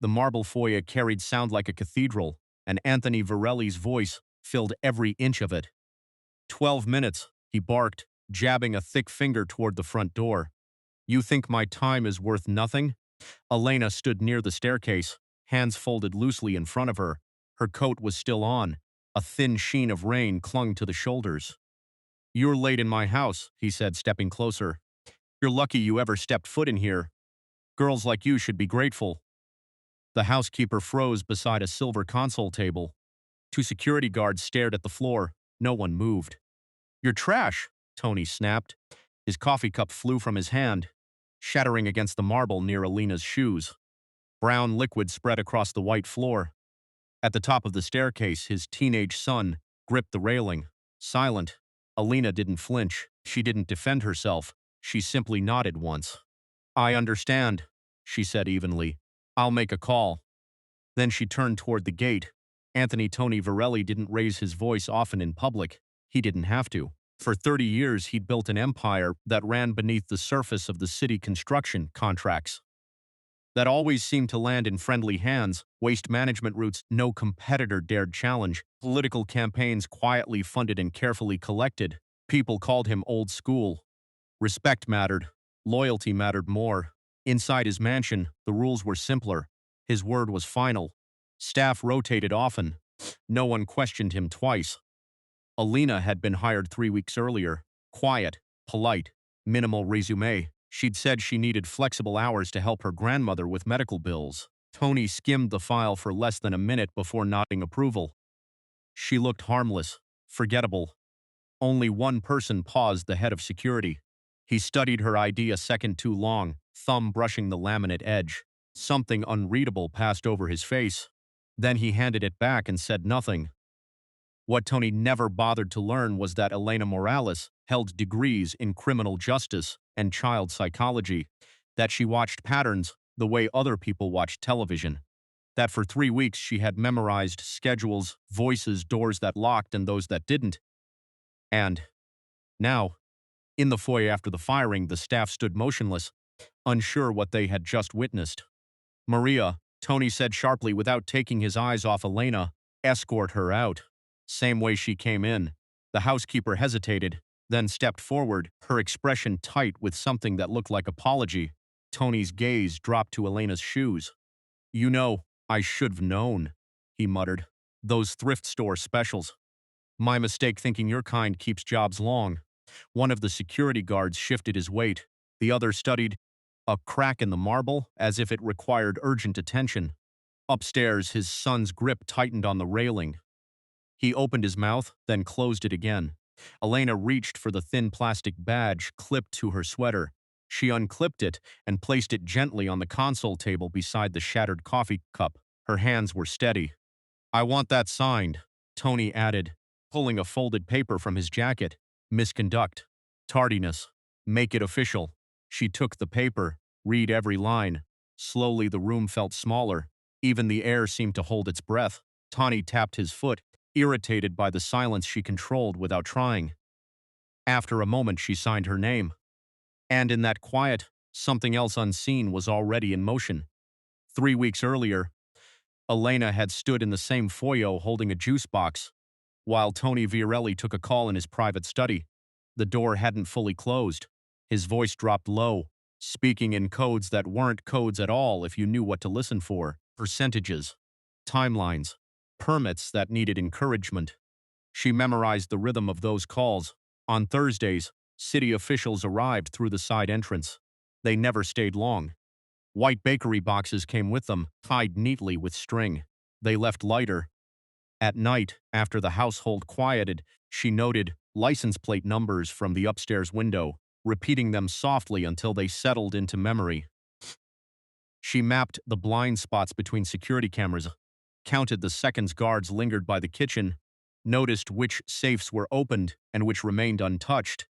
The marble foyer carried sound like a cathedral, and Anthony Varelli's voice filled every inch of it. 12 minutes, he barked, jabbing a thick finger toward the front door. You think my time is worth nothing? Elena stood near the staircase, hands folded loosely in front of her. Her coat was still on. A thin sheen of rain clung to the shoulders. You're late in my house, he said, stepping closer. You're lucky you ever stepped foot in here. Girls like you should be grateful. The housekeeper froze beside a silver console table. Two security guards stared at the floor. No one moved. You're trash, Tony snapped. His coffee cup flew from his hand, shattering against the marble near Elena's shoes. Brown liquid spread across the white floor. At the top of the staircase, his teenage son gripped the railing, silent. Elena didn't flinch. She didn't defend herself. She simply nodded once. I understand, she said evenly. I'll make a call. Then she turned toward the gate. Anthony Tony Varelli didn't raise his voice often in public. He didn't have to. For 30 years, he'd built an empire that ran beneath the surface of the city construction contracts that always seemed to land in friendly hands, waste management routes no competitor dared challenge, political campaigns quietly funded and carefully collected. People called him old school. Respect mattered. Loyalty mattered more. Inside his mansion, the rules were simpler. His word was final. Staff rotated often. No one questioned him twice. Elena had been hired 3 weeks earlier. Quiet, polite, minimal resume. She'd said she needed flexible hours to help her grandmother with medical bills. Tony skimmed the file for less than a minute before nodding approval. She looked harmless, forgettable. Only one person paused, the head of security. He studied her ID a second too long, thumb brushing the laminate edge. Something unreadable passed over his face. Then he handed it back and said nothing. What Tony never bothered to learn was that Elena Morales held degrees in criminal justice and child psychology, that she watched patterns the way other people watched television, that for 3 weeks she had memorized schedules, voices, doors that locked and those that didn't. And now, in the foyer after the firing, the staff stood motionless, unsure what they had just witnessed. Maria, Tony said sharply without taking his eyes off Elena, escort her out. Same way she came in. The housekeeper hesitated, then stepped forward, her expression tight with something that looked like apology. Tony's gaze dropped to Elena's shoes. You know, I should've known, he muttered. Those thrift store specials. My mistake thinking your kind keeps jobs long. One of the security guards shifted his weight. The other studied a crack in the marble as if it required urgent attention. Upstairs, his son's grip tightened on the railing. He opened his mouth, then closed it again. Elena reached for the thin plastic badge clipped to her sweater. She unclipped it and placed it gently on the console table beside the shattered coffee cup. Her hands were steady. I want that signed, Tony added, pulling a folded paper from his jacket. Misconduct. Tardiness. Make it official. She took the paper, read every line. Slowly the room felt smaller. Even the air seemed to hold its breath. Tony tapped his foot, irritated by the silence she controlled without trying. After a moment, she signed her name. And in that quiet, something else unseen was already in motion. 3 weeks earlier, Elena had stood in the same foyer holding a juice box, while Tony Varelli took a call in his private study. The door hadn't fully closed. His voice dropped low, speaking in codes that weren't codes at all if you knew what to listen for. Percentages. Timelines. Permits that needed encouragement. She memorized the rhythm of those calls. On Thursdays, city officials arrived through the side entrance. They never stayed long. White bakery boxes came with them, tied neatly with string. They left lighter. At night, after the household quieted, she noted license plate numbers from the upstairs window, repeating them softly until they settled into memory. She mapped the blind spots between security cameras, counted the seconds guards lingered by the kitchen, noticed which safes were opened and which remained untouched.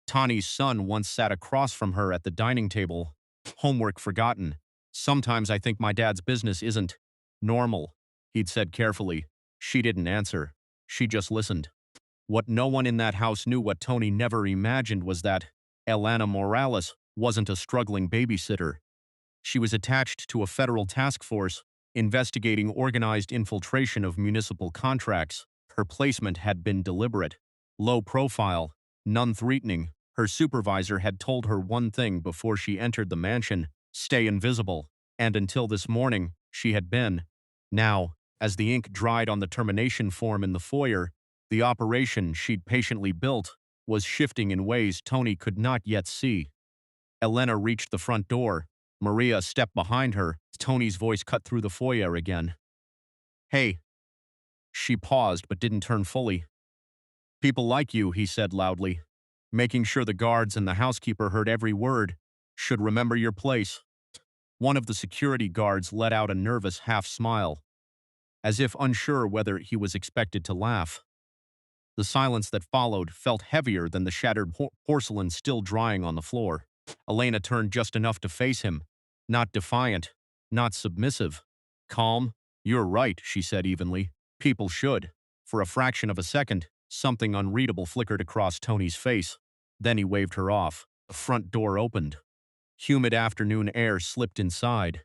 Tani's son once sat across from her at the dining table. Homework forgotten. Sometimes I think my dad's business isn't normal, he'd said carefully. She didn't answer. She just listened. What no one in that house knew, what Tony never imagined, was that Elena Morales wasn't a struggling babysitter. She was attached to a federal task force investigating organized infiltration of municipal contracts. Her placement had been deliberate, low profile, non-threatening. Her supervisor had told her one thing before she entered the mansion: stay invisible. And until this morning, she had been. Now, as the ink dried on the termination form in the foyer, the operation she'd patiently built was shifting in ways Tony could not yet see. Elena reached the front door. Maria stepped behind her. Tony's voice cut through the foyer again. "Hey." She paused but didn't turn fully. "People like you," he said loudly, making sure the guards and the housekeeper heard every word, "should remember your place." One of the security guards let out a nervous half-smile, as if unsure whether he was expected to laugh. The silence that followed felt heavier than the shattered porcelain still drying on the floor. Elena turned just enough to face him. Not defiant, not submissive. Calm. "You're right," she said evenly. "People should." For a fraction of a second, something unreadable flickered across Tony's face. Then he waved her off. The front door opened. Humid afternoon air slipped inside.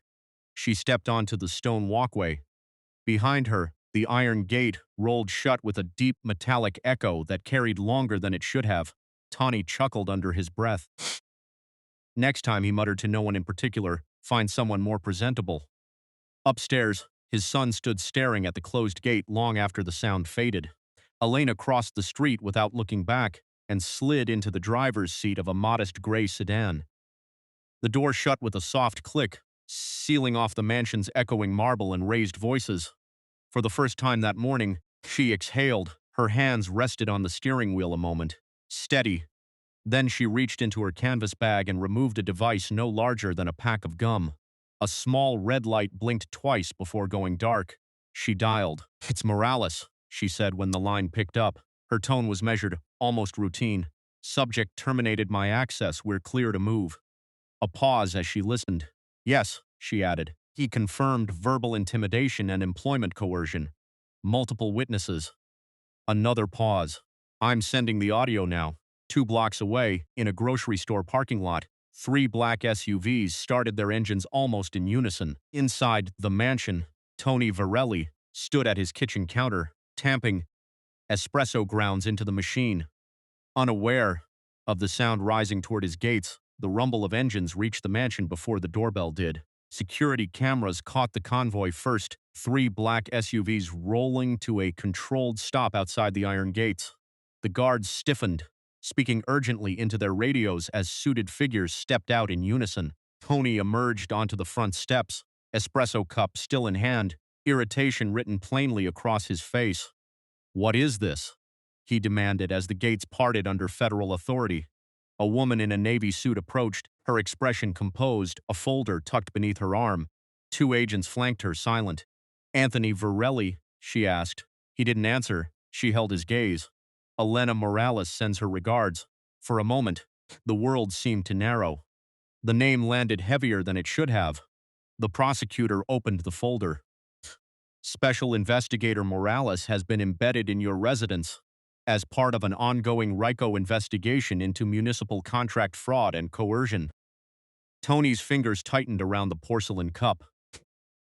She stepped onto the stone walkway. Behind her, the iron gate rolled shut with a deep metallic echo that carried longer than it should have. Tony chuckled under his breath. Next time, he muttered to no one in particular, find someone more presentable. Upstairs, his son stood staring at the closed gate long after the sound faded. Elena crossed the street without looking back and slid into the driver's seat of a modest gray sedan. The door shut with a soft click, sealing off the mansion's echoing marble and raised voices. For the first time that morning, she exhaled. Her hands rested on the steering wheel a moment. Steady. Then she reached into her canvas bag and removed a device no larger than a pack of gum. A small red light blinked twice before going dark. She dialed. "It's Morales," she said when the line picked up. Her tone was measured, almost routine. "Subject terminated my access. We're clear to move." A pause as she listened. "Yes," she added. He confirmed verbal intimidation and employment coercion. Multiple witnesses. Another pause. "I'm sending the audio now." 2 blocks away, in a grocery store parking lot, 3 black SUVs started their engines almost in unison. Inside the mansion, Tony Varelli stood at his kitchen counter, tamping espresso grounds into the machine. Unaware of the sound rising toward his gates, the rumble of engines reached the mansion before the doorbell did. Security cameras caught the convoy first, 3 black SUVs rolling to a controlled stop outside the iron gates. The guards stiffened, speaking urgently into their radios as suited figures stepped out in unison. Tony emerged onto the front steps, espresso cup still in hand, irritation written plainly across his face. "What is this?" he demanded as the gates parted under federal authority. A woman in a navy suit approached, her expression composed, a folder tucked beneath her arm. 2 agents flanked her, silent. "Anthony Varelli?" she asked. He didn't answer. She held his gaze. "Elena Morales sends her regards." For a moment, the world seemed to narrow. The name landed heavier than it should have. The prosecutor opened the folder. "Special Investigator Morales has been embedded in your residence as part of an ongoing RICO investigation into municipal contract fraud and coercion." Tony's fingers tightened around the porcelain cup.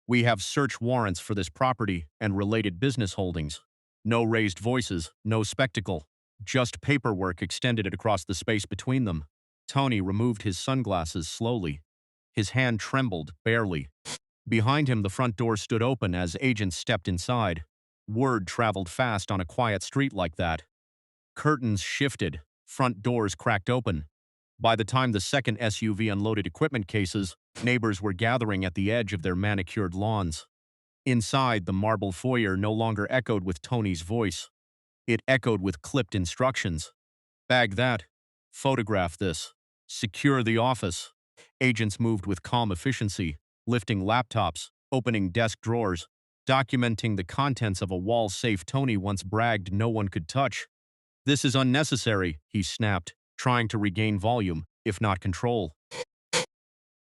"We have search warrants for this property and related business holdings. No raised voices, no spectacle. Just paperwork extended across the space between them." Tony removed his sunglasses slowly. His hand trembled, barely. Behind him, the front door stood open as agents stepped inside. Word traveled fast on a quiet street like that. Curtains shifted. Front doors cracked open. By the time the second SUV unloaded equipment cases, neighbors were gathering at the edge of their manicured lawns. Inside, the marble foyer no longer echoed with Tony's voice. It echoed with clipped instructions. "Bag that. Photograph this. Secure the office." Agents moved with calm efficiency, lifting laptops, opening desk drawers, documenting the contents of a wall safe Tony once bragged no one could touch. "This is unnecessary," he snapped, trying to regain volume, if not control.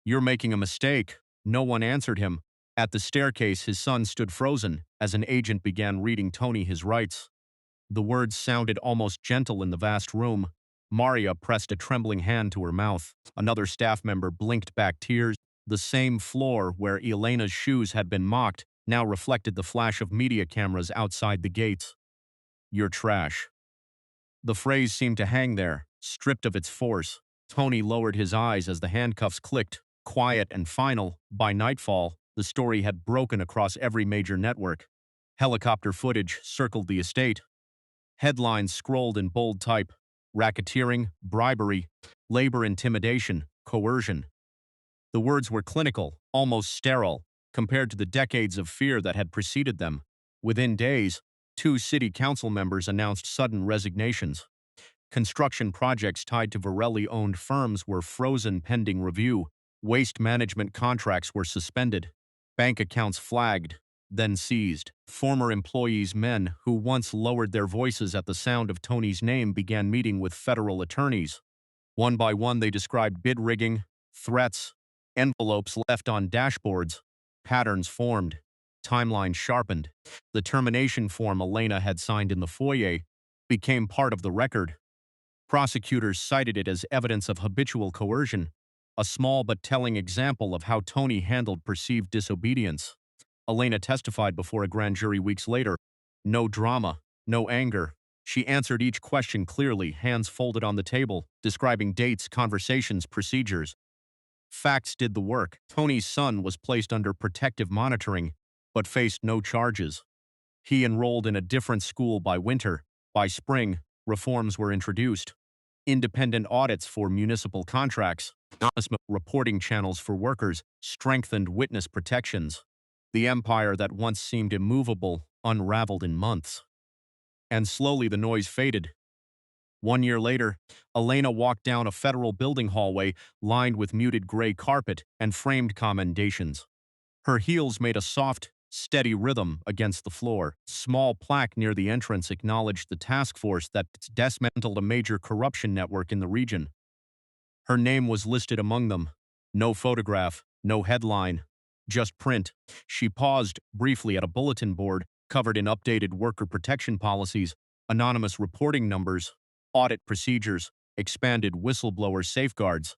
"You're making a mistake." No one answered him. At the staircase, his son stood frozen as an agent began reading Tony his rights. The words sounded almost gentle in the vast room. Maria pressed a trembling hand to her mouth. Another staff member blinked back tears. The same floor where Elena's shoes had been mocked now reflected the flash of media cameras outside the gates. "You're trash." The phrase seemed to hang there, stripped of its force. Tony lowered his eyes as the handcuffs clicked, quiet and final. By nightfall, the story had broken across every major network. Helicopter footage circled the estate. Headlines scrolled in bold type: racketeering, bribery, labor intimidation, coercion. The words were clinical, almost sterile, compared to the decades of fear that had preceded them. Within days, 2 city council members announced sudden resignations. Construction projects tied to Varelli-owned firms were frozen pending review. Waste management contracts were suspended. Bank accounts flagged, then seized. Former employees, men who once lowered their voices at the sound of Tony's name, began meeting with federal attorneys. One by one, they described bid rigging, threats, envelopes left on dashboards. Patterns formed. Timeline sharpened. The termination form Elena had signed in the foyer became part of the record. Prosecutors cited it as evidence of habitual coercion, a small but telling example of how Tony handled perceived disobedience. Elena testified before a grand jury weeks later. No drama, no anger. She answered each question clearly, hands folded on the table, describing dates, conversations, procedures. Facts did the work. Tony's son was placed under protective monitoring, but faced no charges. He enrolled in a different school by winter. By spring, reforms were introduced. Independent audits for municipal contracts, anonymous reporting channels for workers, strengthened witness protections. The empire that once seemed immovable unraveled in months. And slowly the noise faded. 1 year later, Elena walked down a federal building hallway lined with muted gray carpet and framed commendations. Her heels made a soft, steady rhythm against the floor. Small plaque near the entrance acknowledged the task force that dismantled a major corruption network in the region. Her name was listed among them. No photograph, no headline, just print. She paused briefly at a bulletin board covered in updated worker protection policies, anonymous reporting numbers, audit procedures, expanded whistleblower safeguards.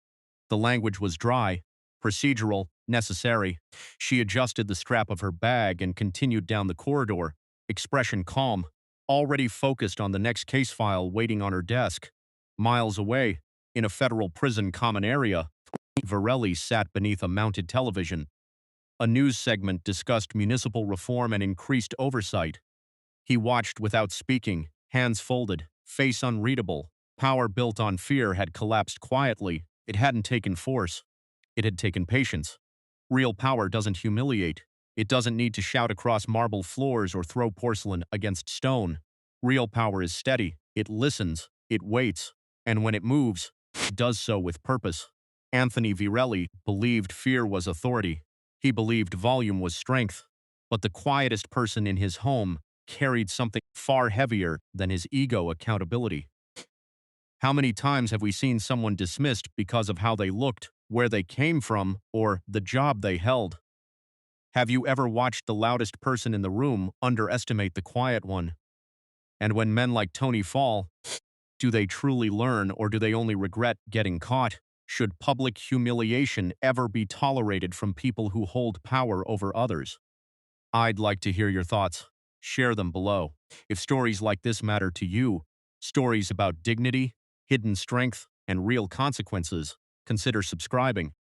The language was dry, procedural, necessary. She adjusted the strap of her bag and continued down the corridor, expression calm, already focused on the next case file waiting on her desk. Miles away, in a federal prison common area, Varelli sat beneath a mounted television. A news segment discussed municipal reform and increased oversight. He watched without speaking, hands folded, face unreadable. Power built on fear had collapsed quietly. It hadn't taken force. It had taken patience. Real power doesn't humiliate. It doesn't need to shout across marble floors or throw porcelain against stone. Real power is steady. It listens. It waits. And when it moves, it does so with purpose. Anthony Virelli believed fear was authority. He believed volume was strength. But the quietest person in his home carried something far heavier than his ego: accountability. How many times have we seen someone dismissed because of how they looked, where they came from, or the job they held? Have you ever watched the loudest person in the room underestimate the quiet one? And when men like Tony fall, do they truly learn, or do they only regret getting caught? Should public humiliation ever be tolerated from people who hold power over others? I'd like to hear your thoughts. Share them below. If stories like this matter to you, stories about dignity, hidden strength, and real consequences, consider subscribing.